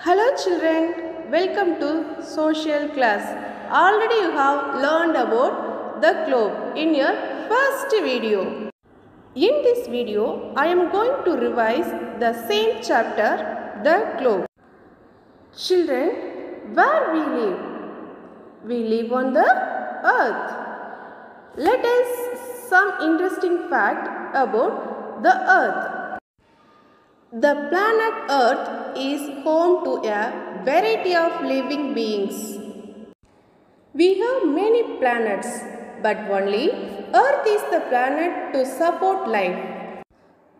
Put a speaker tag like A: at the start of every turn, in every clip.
A: Hello children, welcome to social class. Already you have learned about the globe in your first video. In this video, I am going to revise the same chapter, the globe. Children, where we live? We live on the earth. Let us some interesting fact about the earth. The planet Earth is home to a variety of living beings. We have many planets, but only Earth is the planet to support life.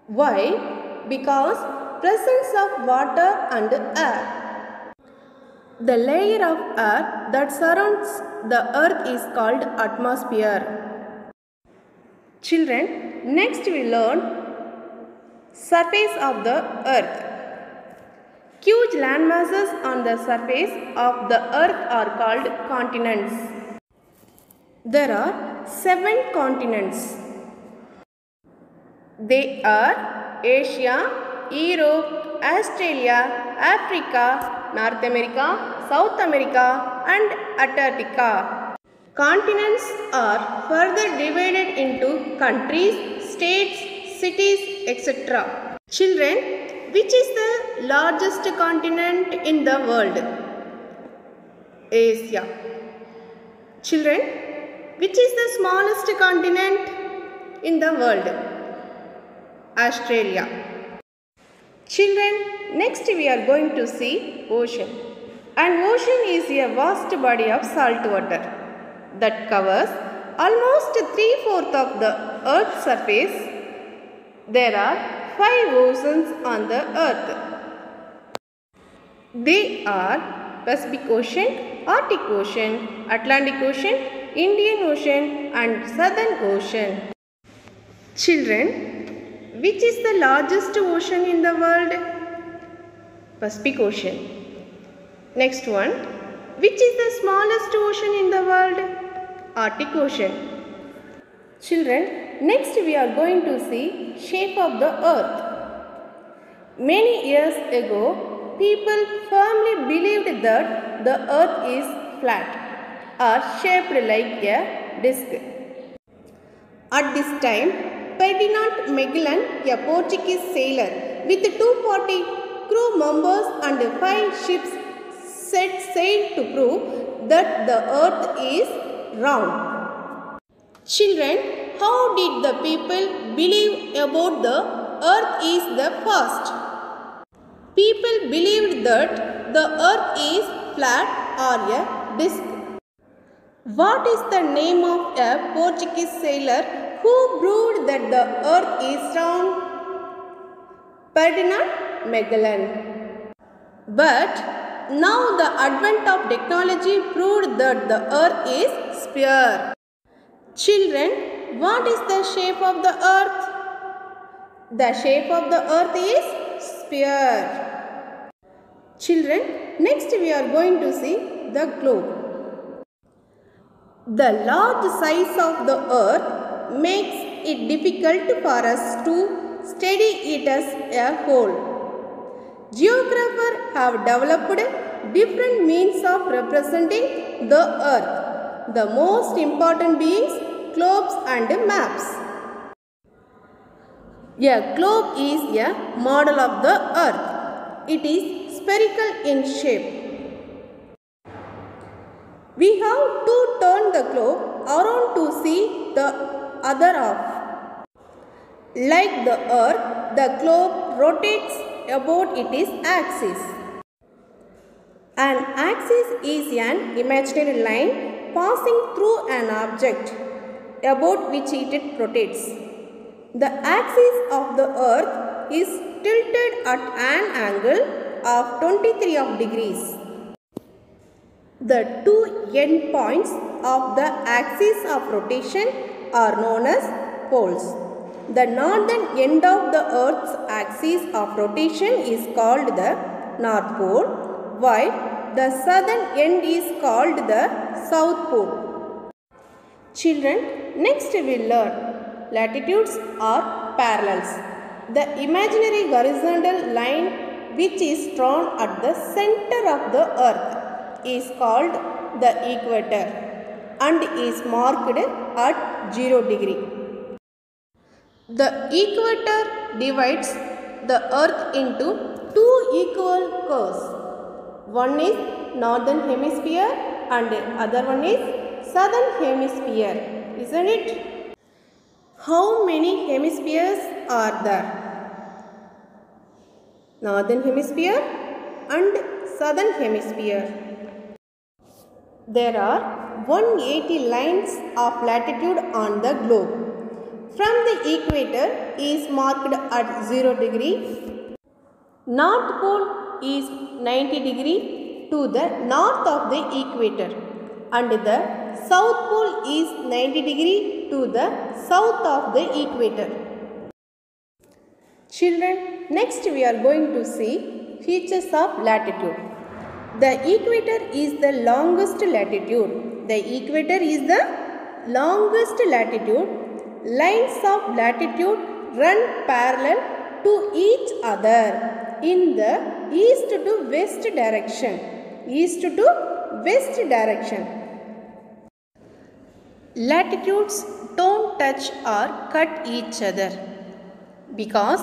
A: Why? Because presence of water and air. The layer of air that surrounds the Earth is called atmosphere. Children, next we learn surface of the earth. Huge landmasses on the surface of the earth are called continents. There are 7 continents. They are Asia, Europe, Australia, Africa, North America, South America and Antarctica. Continents are further divided into countries, states, cities, etc. Children, which is the largest continent in the world? Asia. Children, which is the smallest continent in the world? Australia. Children, next we are going to see ocean. An ocean is a vast body of salt water that covers almost 3/4 of the earth's surface. There are 5 oceans on the earth. They are Pacific Ocean, Arctic Ocean, Atlantic Ocean, Indian Ocean and Southern Ocean. Children, which is the largest ocean in the world? Pacific Ocean. Next one, which is the smallest ocean in the world? Arctic Ocean. Children, next we are going to see shape of the earth. Many years ago, people firmly believed that the earth is flat or shaped like a disc. At this time, Ferdinand Magellan, a Portuguese sailor with 240 crew members and 5 ships, set sail to prove that the earth is round. Children, how did the people believe about the earth is the first? People believed that the earth is flat or a disc. What is the name of a Portuguese sailor who proved that the earth is round? Ferdinand Magellan. But now the advent of technology proved that the earth is sphere. Children, what is the shape of the earth? The shape of the earth is sphere. Children, next we are going to see the globe. The large size of the earth makes it difficult for us to study it as a whole. Geographers have developed different means of representing the earth. The most important being globes and maps. A globe is a model of the earth. It is spherical in shape. We have to turn the globe around to see the other half. Like the earth, the globe rotates about its axis. An axis is an imaginary line passing through an object about which it rotates. The axis of the earth is tilted at an angle of 23 degrees. The 2 end points of the axis of rotation are known as poles. The northern end of the earth's axis of rotation is called the North Pole, while the southern end is called the South Pole. Children, next we will learn latitudes or parallels. The imaginary horizontal line which is drawn at the center of the earth is called the equator and is marked at 0 degree. The equator divides the earth into two equal curves. One is northern hemisphere and other one is southern hemisphere, isn't it? How many hemispheres are there? Northern hemisphere and southern hemisphere. There are 180 lines of latitude on the globe. From the equator is marked at 0 degree. North pole is 90 degree to the north of the equator and the south pole is 90 degree to the south of the equator. Children, next we are going to see features of latitude. The equator is the longest latitude. The equator is the longest latitude. Lines of latitude run parallel to each other in the east to west direction. East to west direction. Latitudes don't touch or cut each other because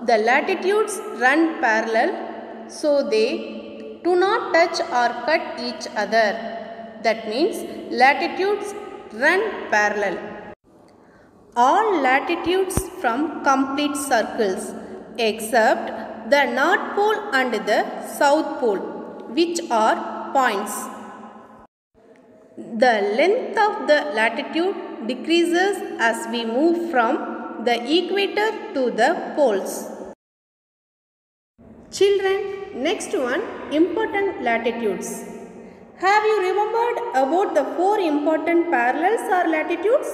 A: the latitudes run parallel, so they do not touch or cut each other. That means latitudes run parallel. All latitudes from complete circles except the North Pole and the South Pole, which are points. The length of the latitude decreases as we move from the equator to the poles. Children, next one, important latitudes. Have you remembered about the 4 important parallels or latitudes?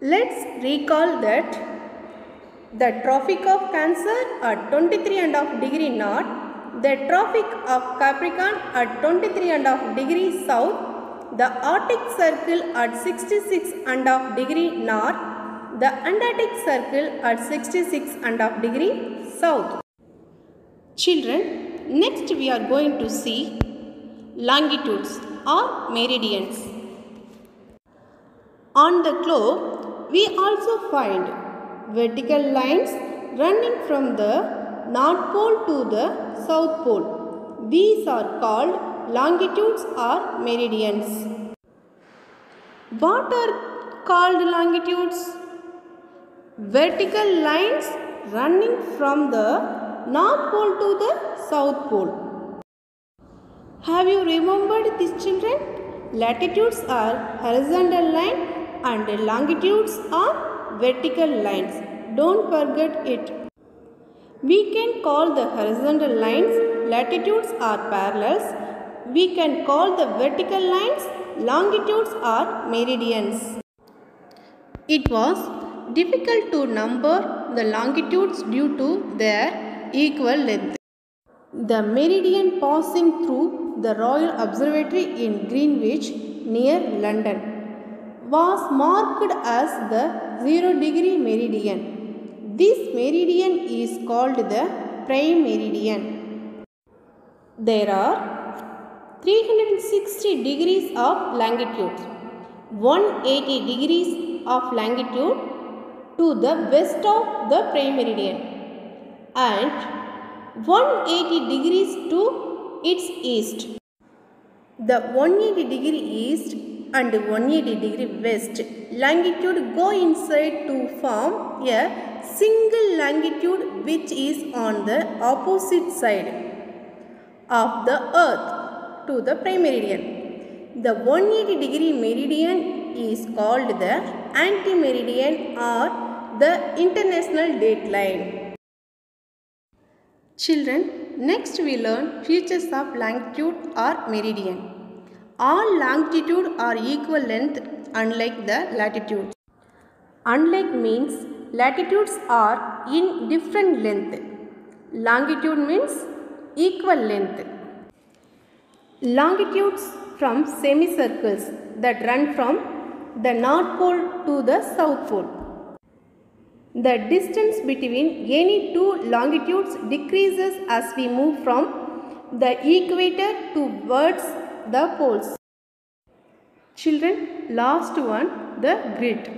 A: Let's recall that the Tropic of Cancer at 23.5 degree north, the Tropic of Capricorn at 23.5 degree south, the Arctic Circle at 66.5 degree north, the Antarctic Circle at 66.5 degree south. Children, next we are going to see longitudes or meridians. On the globe, we also find vertical lines running from the North Pole to the South Pole. These are called longitudes or meridians. What are called longitudes? Vertical lines running from the North Pole to the South Pole. Have you remembered this, children? Latitudes are horizontal line and longitudes are vertical lines. Don't forget it. We can call the horizontal lines latitudes or parallels. We can call the vertical lines longitudes or meridians. It was difficult to number the longitudes due to their equal length. The meridian passing through the Royal Observatory in Greenwich near London was marked as the 0 degree meridian. This meridian is called the prime meridian. There are 360 degrees of longitude, 180 degrees of longitude to the west of the prime meridian and 180 degrees to its east. The 180 degree east and 180 degree west longitude go inside to form a single longitude which is on the opposite side of the earth to the prime meridian. The 180 degree meridian is called the anti-meridian or the international dateline. Children, next we learn features of longitude or meridian. All longitude are equal length unlike the latitude. Unlike means latitudes are in different length. Longitude means equal length. Longitudes from semicircles that run from the North Pole to the South Pole. The distance between any two longitudes decreases as we move from the equator towards the poles. Children, last one, the grid.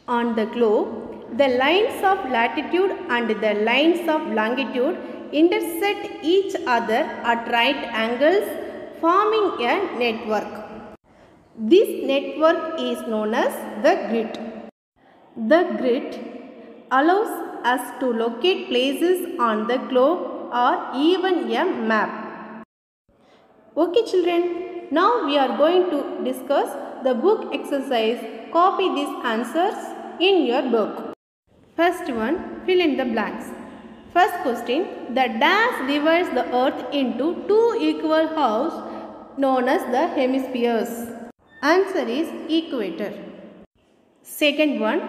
A: On the globe, the lines of latitude and the lines of longitude intersect each other at right angles, forming a network. This network is known as the grid. The grid allows us to locate places on the globe or even a map. Okay children, now we are going to discuss the book exercise. Copy these answers in your book. First one, fill in the blanks. First question, the dash divides the earth into two equal halves known as the hemispheres. Answer is equator. Second one,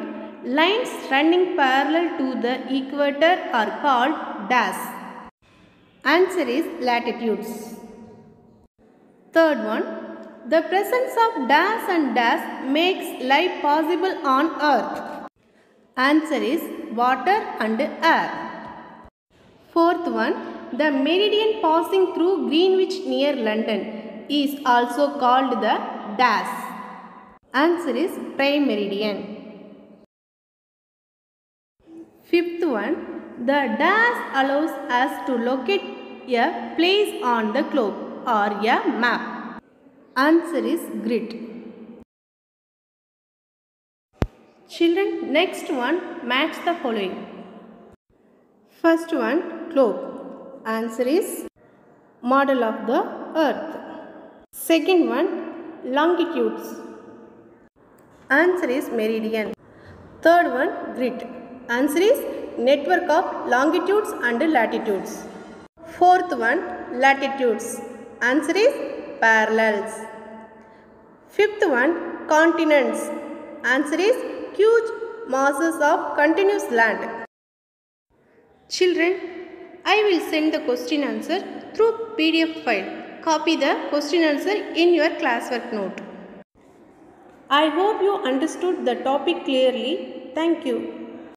A: lines running parallel to the equator are called dash. Answer is latitudes. Third one, the presence of dash and dash makes life possible on earth. Answer is water and air. Fourth one, the meridian passing through Greenwich near London is also called the dash. Answer is prime meridian. Fifth one, the dash allows us to locate a place on the globe or a map. Answer is grid. Children, next one, match the following. First one, globe. Answer is model of the earth. Second one, longitudes. Answer is meridian. Third one, grid. Answer is network of longitudes and latitudes. Fourth one, latitudes. Answer is parallels. Fifth one, continents. Answer is huge masses of continuous land. Children, I will send the question answer through PDF file. Copy the question answer in your classwork note. I hope you understood the topic clearly. Thank you.